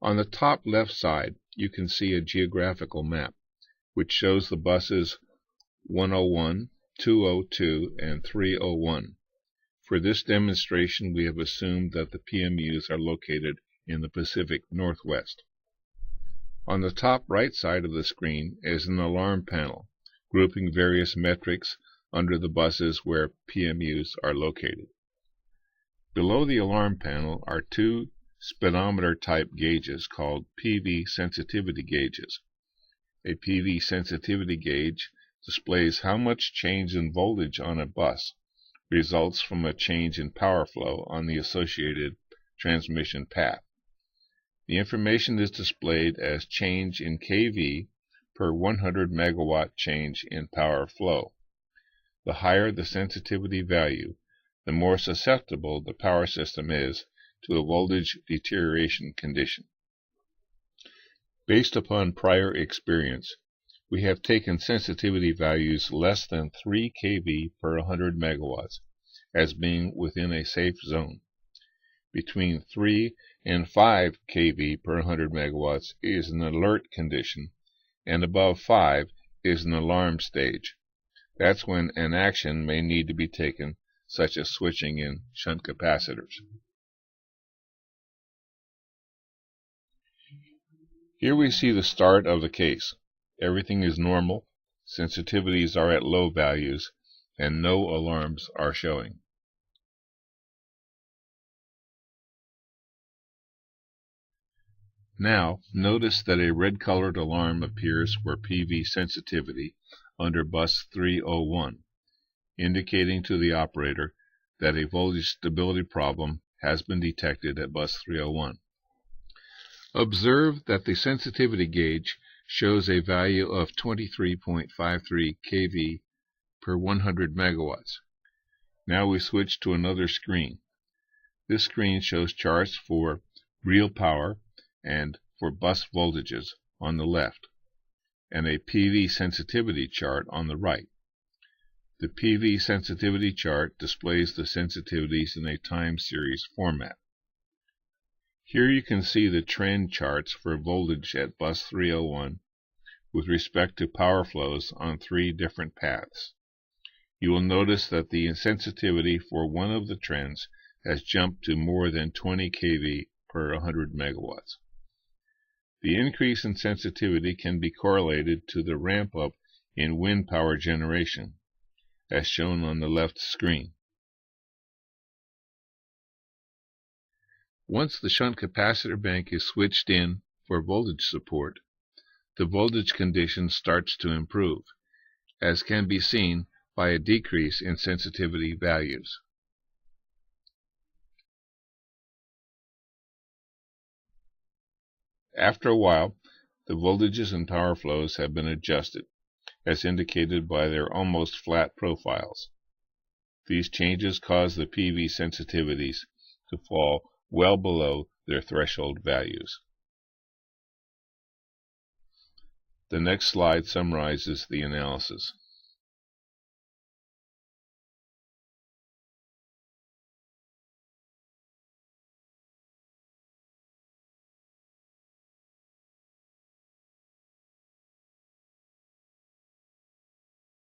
On the top left side, you can see a geographical map, which shows the buses 101, 202, and 301. For this demonstration, we have assumed that the PMUs are located in the Pacific Northwest. On the top right side of the screen is an alarm panel, grouping various metrics under the buses where PMUs are located. Below the alarm panel are two speedometer-type gauges called PV sensitivity gauges. A PV sensitivity gauge displays how much change in voltage on a bus results from a change in power flow on the associated transmission path. The information is displayed as change in kV per 100 megawatt change in power flow. The higher the sensitivity value, the more susceptible the power system is to a voltage deterioration condition. Based upon prior experience, we have taken sensitivity values less than 3 kV per 100 megawatts as being within a safe zone. Between 3 and 5 kV per 100 megawatts is an alert condition, and above 5 is an alarm stage. That's when an action may need to be taken, such as switching in shunt capacitors. Here we see the start of the case. Everything is normal, sensitivities are at low values, and no alarms are showing. Now, notice that a red-colored alarm appears for PV sensitivity under bus 301, indicating to the operator that a voltage stability problem has been detected at bus 301. Observe that the sensitivity gauge shows a value of 23.53 kV per 100 megawatts. Now we switch to another screen. This screen shows charts for real power and for bus voltages on the left, and a PV sensitivity chart on the right. The PV sensitivity chart displays the sensitivities in a time series format. Here you can see the trend charts for voltage at bus 301 with respect to power flows on 3 different paths. You will notice that the sensitivity for one of the trends has jumped to more than 20 kV per 100 megawatts. The increase in sensitivity can be correlated to the ramp-up in wind power generation, as shown on the left screen. Once the shunt capacitor bank is switched in for voltage support, the voltage condition starts to improve, as can be seen by a decrease in sensitivity values. After a while, the voltages and power flows have been adjusted, as indicated by their almost flat profiles. These changes cause the PV sensitivities to fall well below their threshold values. The next slide summarizes the analysis.